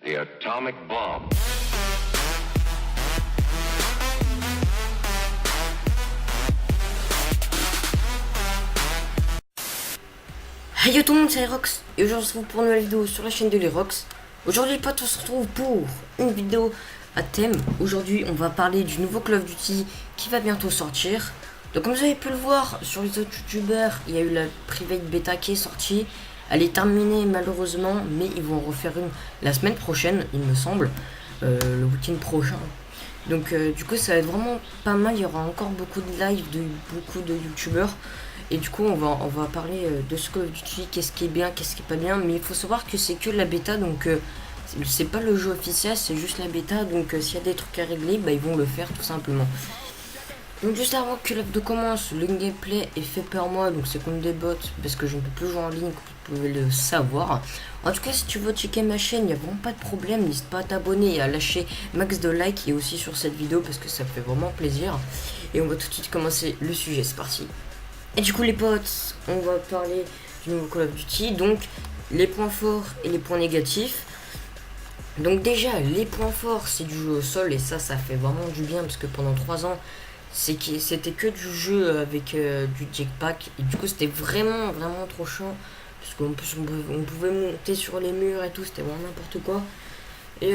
The atomic bomb. Hey yo tout le monde, c'est Lirox et aujourd'hui on se retrouve pour une nouvelle vidéo sur la chaîne de Lirox. Aujourd'hui les potes, on se retrouve pour une vidéo à thème. Aujourd'hui on va parler du nouveau Call of Duty qui va bientôt sortir. Donc comme vous avez pu le voir sur les autres youtubeurs, il y a eu la private beta qui est sortie. Elle est terminée malheureusement, mais ils vont en refaire une la semaine prochaine il me semble, le week-end prochain. Donc du coup ça va être vraiment pas mal, il y aura encore beaucoup de live de beaucoup de youtubeurs. Et du coup on va parler de ce Call of Duty, qu'est-ce qui est bien, qu'est-ce qui est pas bien. Mais il faut savoir que c'est que la bêta, donc c'est pas le jeu officiel, c'est juste la bêta. Donc s'il y a des trucs à régler, bah, ils vont le faire tout simplement. Donc juste avant que la vidéo commence, le gameplay est fait par moi, donc c'est contre des bots parce que je ne peux plus jouer en ligne, vous pouvez le savoir. En tout cas, si tu veux checker ma chaîne, il n'y a vraiment pas de problème, n'hésite pas à t'abonner et à lâcher max de likes et aussi sur cette vidéo parce que ça fait vraiment plaisir. Et on va tout de suite commencer le sujet, c'est parti. Et du coup les potes, on va parler du nouveau Call of Duty, donc les points forts et les points négatifs. Donc déjà les points forts c'est du jeu au sol et ça fait vraiment du bien parce que pendant 3 ans c'était que du jeu avec du jetpack et du coup c'était vraiment trop chiant parce qu'en plus on pouvait monter sur les murs et tout, c'était vraiment n'importe quoi. Et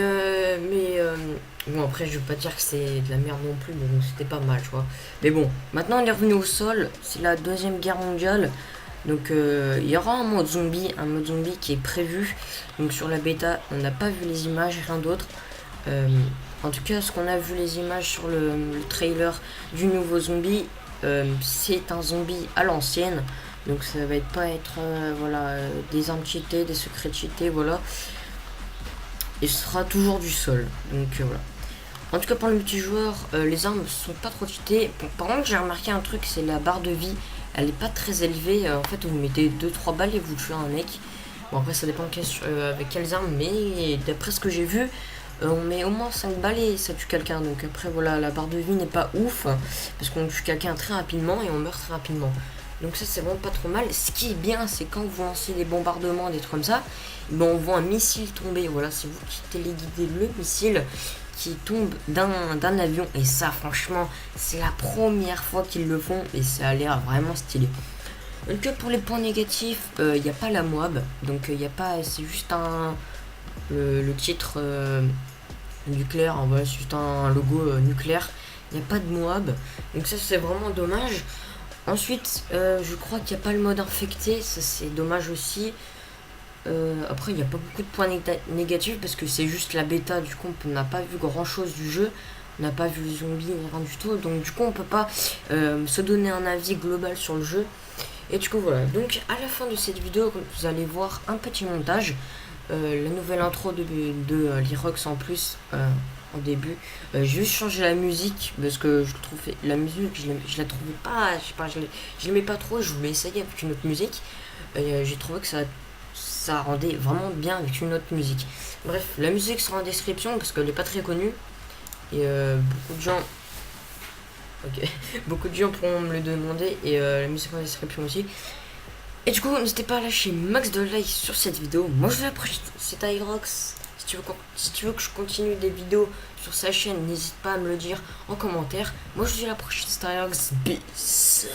bon, après je veux pas dire que c'est de la merde non plus, mais bon, c'était pas mal, tu vois. Mais bon, maintenant on est revenu au sol, c'est la deuxième guerre mondiale. Donc il y aura un mode zombie qui est prévu. Donc sur la bêta, on n'a pas vu les images, rien d'autre. En tout cas, ce qu'on a vu les images sur le trailer du nouveau zombie, c'est un zombie à l'ancienne. Donc ça va pas être voilà, des armes cheatées, des secrets cheatés, voilà. Et ce sera toujours du sol. Donc voilà. En tout cas pour le multijoueur, les armes sont pas trop cheatées. Bon, par contre j'ai remarqué un truc, c'est la barre de vie. Elle est pas très élevée. En fait vous mettez 2-3 balles et vous tuez un mec. Bon après ça dépend avec quelles armes. Mais d'après ce que j'ai vu, on met au moins 5 balles et ça tue quelqu'un. Donc après voilà, la barre de vie n'est pas ouf. Parce qu'on tue quelqu'un très rapidement et on meurt très rapidement. Donc ça c'est vraiment pas trop mal. Ce qui est bien, c'est quand vous lancez des bombardements, des trucs comme ça, ben on voit un missile tomber. Voilà, c'est vous qui téléguidez le missile qui tombe d'un avion. Et ça franchement c'est la première fois qu'ils le font et ça a l'air vraiment stylé. Donc pour les points négatifs, il n'y a pas la Moab. Donc il n'y a pas, c'est juste le titre nucléaire. Voilà, c'est juste un logo nucléaire. Il n'y a pas de Moab. Donc ça c'est vraiment dommage. Ensuite, je crois qu'il n'y a pas le mode infecté, ça c'est dommage aussi. Après, il n'y a pas beaucoup de points négatifs parce que c'est juste la bêta, du coup on n'a pas vu grand chose du jeu, on n'a pas vu les zombies, rien du tout, donc du coup on peut pas se donner un avis global sur le jeu. Et du coup voilà, donc à la fin de cette vidéo, vous allez voir un petit montage, la nouvelle intro de Lirox en plus. En début, j'ai juste changé la musique parce que je trouve la musique, je la trouvais pas, je sais pas, je l'aimais pas trop. Je voulais essayer avec une autre musique. J'ai trouvé que ça rendait vraiment bien avec une autre musique. Bref, la musique sera en description parce qu'elle est pas très connue et beaucoup de gens, ok, beaucoup de gens pourront me le demander et la musique en description aussi. Et du coup, n'hésitez pas à lâcher max de likes sur cette vidéo. Moi, je vous approche, c'est Lirox. Si tu veux que je continue des vidéos sur sa chaîne, n'hésite pas à me le dire en commentaire. Moi je vous dis à la prochaine, c'était Lirox. Peace.